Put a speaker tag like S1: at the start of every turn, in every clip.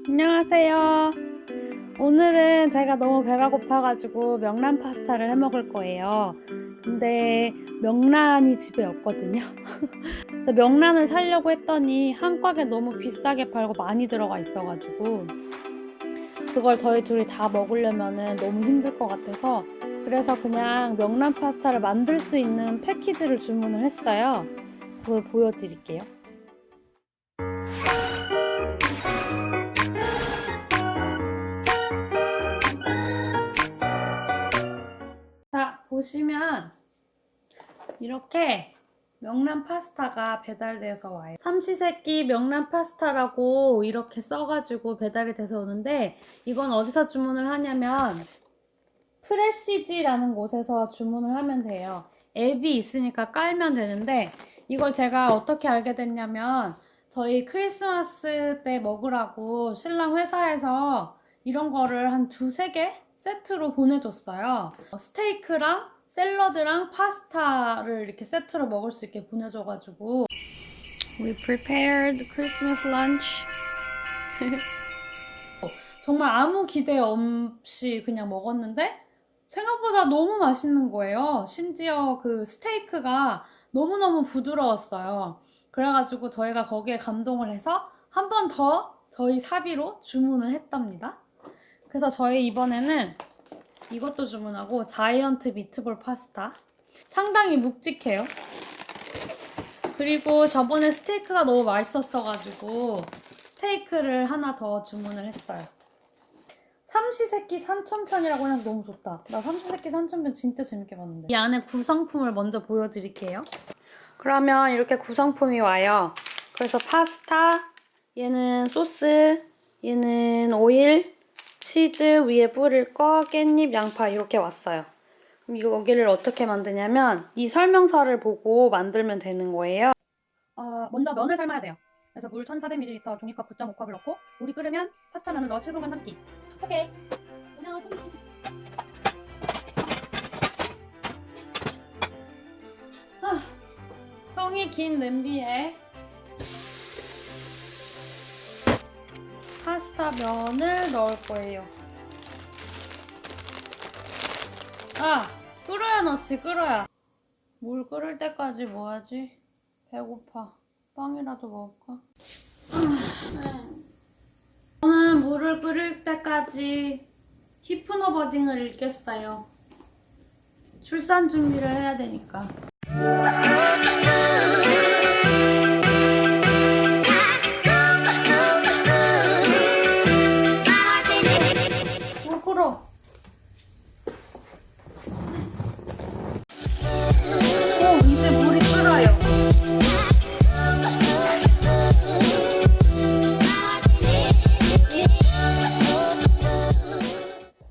S1: 안녕하세요. 오늘은 제가 너무 배가 고파가지고 명란 파스타를 해 먹을 거예요. 근데 명란이 집에 없거든요. 그래서 명란을 사려고 했더니 한곽에 너무 비싸게 팔고 많이 들어가 있어가지고 그걸 저희 둘이 다 먹으려면 너무 힘들 것 같아서 그래서 그냥 명란 파스타를 만들 수 있는 패키지를 주문을 했어요. 그걸 보여드릴게요. 자, 보시면 이렇게 명란 파스타가 배달돼서 와요. 삼시세끼 명란 파스타라고 이렇게 써가지고 배달이 돼서 오는데 이건 어디서 주문을 하냐면 프레시지라는 곳에서 주문을 하면 돼요. 앱이 있으니까 깔면 되는데 이걸 제가 어떻게 알게 됐냐면 저희 크리스마스 때 먹으라고 신랑 회사에서 이런 거를 한 두세 개 세트로 보내줬어요. 스테이크랑 샐러드랑 파스타를 이렇게 세트로 먹을 수 있게 보내줘가지고 We prepared Christmas lunch. 정말 아무 기대 없이 그냥 먹었는데 생각보다 너무 맛있는 거예요. 심지어 그 스테이크가 너무너무 부드러웠어요. 그래가지고 저희가 거기에 감동을 해서 한 번 더 저희 사비로 주문을 했답니다. 그래서 저희 이번에는 이것도 주문하고 자이언트 미트볼 파스타. 상당히 묵직해요. 그리고 저번에 스테이크가 너무 맛있었어가지고 스테이크를 하나 더 주문을 했어요. 삼시세끼 산천편이라고 해서 너무 좋다. 나 삼시세끼 산천편 진짜 재밌게 봤는데. 이 안에 구성품을 먼저 보여드릴게요. 그러면 이렇게 구성품이 와요. 그래서 파스타, 얘는 소스, 얘는 오일, 치즈 위에 뿌릴 거, 깻잎, 양파 이렇게 왔어요. 그럼 여기를 어떻게 만드냐면 이 설명서를 보고 만들면 되는 거예요. 먼저 면을 삶아야 돼요. 그래서 물 1400ml 종이컵 9.5컵을 넣고 물이 끓으면 파스타면을 넣어 7분간 삶기. 오케이. 통이 긴 냄비에 파스타 면을 넣을 거예요. 끓어야 넣지, 끓어야. 물 끓을 때까지 뭐 하지? 배고파. 빵이라도 먹을까? 저는 물을 끓일 때까지 히프노버딩을 읽겠어요. 출산 준비를 해야 되니까. 물 끓어. 이제 물이 끓어요.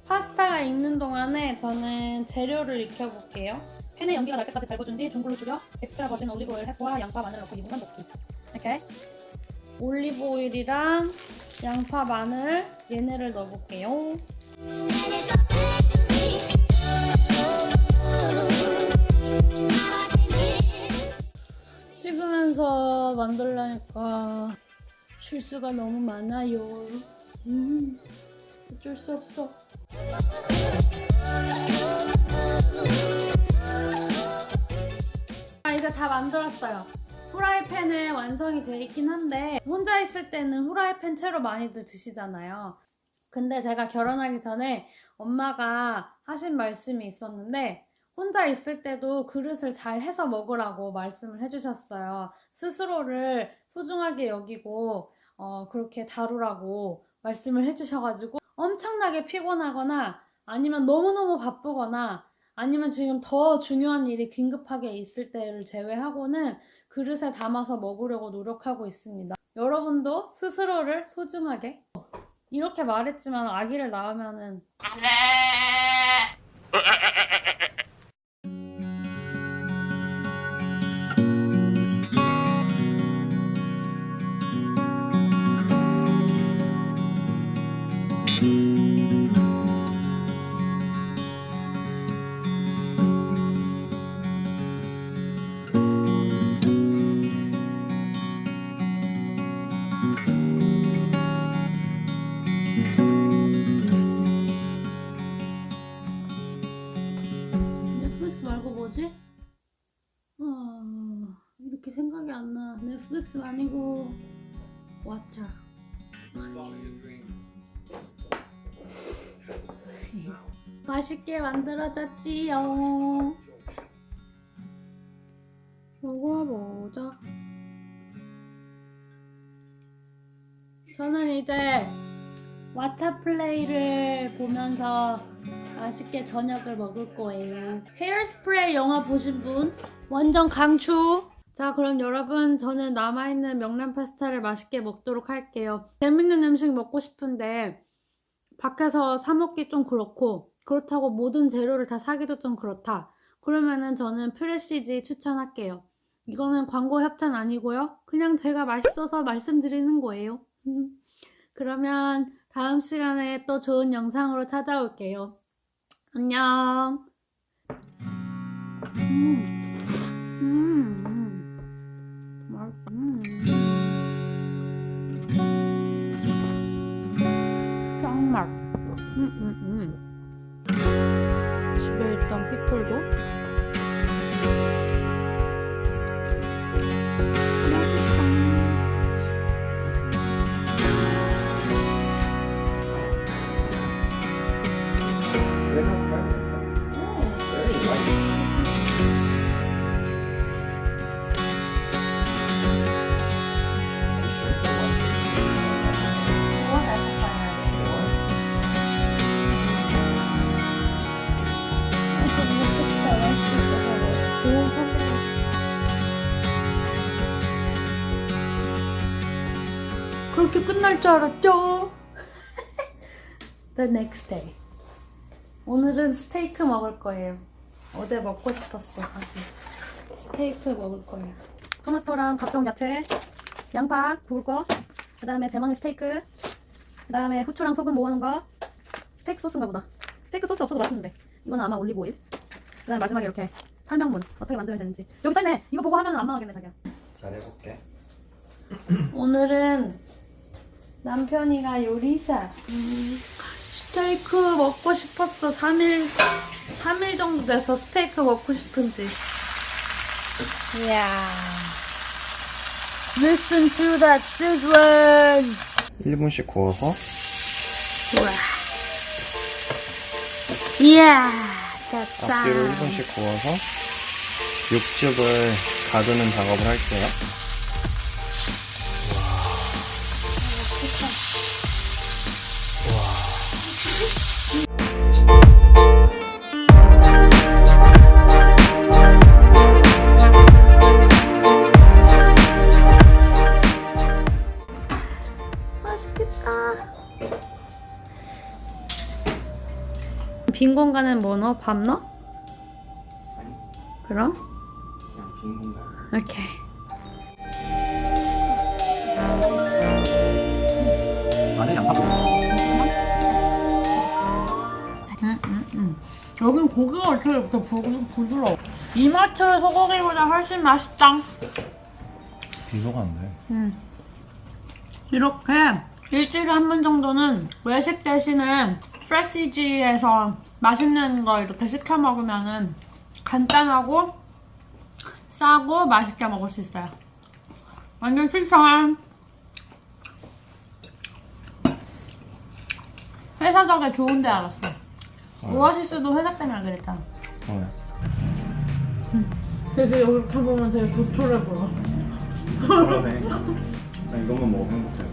S1: 파스타가 익는 동안에 저는 재료를 익혀볼게요. 팬에 연기가 날 때까지 달궈준 뒤 중불로 줄여 엑스트라 버진 올리브 오일 해수와 양파, 마늘 넣고 2분간 볶기. 이렇게 올리브 오일이랑 양파, 마늘 얘네를 넣어볼게요. 씹으면서 만들려니까 실수가 너무 많아요. 어쩔 수 없어. 이제 다 만들었어요. 후라이팬에 완성이 돼 있긴 한데 혼자 있을 때는 후라이팬 채로 많이들 드시잖아요. 근데 제가 결혼하기 전에 엄마가 하신 말씀이 있었는데 혼자 있을 때도 그릇을 잘 해서 먹으라고 말씀을 해주셨어요. 스스로를 소중하게 여기고 그렇게 다루라고 말씀을 해주셔가지고 엄청나게 피곤하거나 아니면 너무너무 바쁘거나 아니면 지금 더 중요한 일이 긴급하게 있을 때를 제외하고는 그릇에 담아서 먹으려고 노력하고 있습니다. 여러분도 스스로를 소중하게. 이렇게 말했지만 아기를 낳으면은 아이스 아니고 와차. 맛있게 만들어졌지요. 먹어보자. 저는 이제 왓챠 플레이를 보면서 맛있게 저녁을 먹을 거예요. 헤어스프레이 영화 보신 분? 완전 강추! 자, 그럼 여러분, 저는 남아있는 명란 파스타를 맛있게 먹도록 할게요. 재밌는 음식 먹고 싶은데 밖에서 사 먹기 좀 그렇다고 모든 재료를 다 사기도 좀 그렇다. 그러면은 저는 프레시지 추천할게요. 이거는 광고 협찬 아니고요. 그냥 제가 맛있어서 말씀드리는 거예요. 그러면 다음 시간에 또 좋은 영상으로 찾아올게요. 안녕. 짱맛. 집에 있던 피클도 그렇게 끝날 줄 알았죠? The next day. 오늘은 스테이크 먹을 거예요. 어제 먹고 싶었어, 사실. 스테이크 먹을 거예요. 토마토랑 각종 야채, 양파 구울 거, 그 다음에 대망의 스테이크, 그 다음에 후추랑 소금 모으는 거, 스테이크 소스인가 보다. 스테이크 소스 없어도 맛있는데. 이건 아마 올리브 오일. 그 다음에 마지막에 이렇게 설명문. 어떻게 만들면 되는지. 여기 써있네. 이거 보고 하면 안 망하겠네, 자기야.
S2: 잘해볼게.
S1: 오늘은 남편이가 요리사. 스테이크 먹고 싶었어. 3일 정도 돼서 스테이크 먹고 싶은지. 이야. Listen to that sizzling.
S2: 1분씩 구워서
S1: 우와. 이야. 됐어.
S2: 앞뒤로 1분씩 구워서 육즙을 가두는 작업을 할게요.
S1: 빈 공간은 뭐 넣어? 밥 넣어?
S2: 아니,
S1: 그럼?
S2: 그냥 빈 공간.
S1: 오케이.
S2: 안에 양파
S1: 여긴 고기가 어떻게 이렇게 부드러워? 이마트 소고기보다 훨씬 맛있다.
S2: 비교가 안 돼.
S1: 이렇게 일주일에 한 번 정도는 외식 대신에 프레시지에서 맛있는 거 이렇게 시켜 먹으면은 간단하고 싸고 맛있게 먹을 수 있어요. 완전 추천! 회사 덕에 좋은 데 알았어. 오아시스도 회사 때문에 그랬잖아. 되게 여기 보면 되게 조촐해 보여.
S2: 그러네. 나 이것만 먹으면 행복해.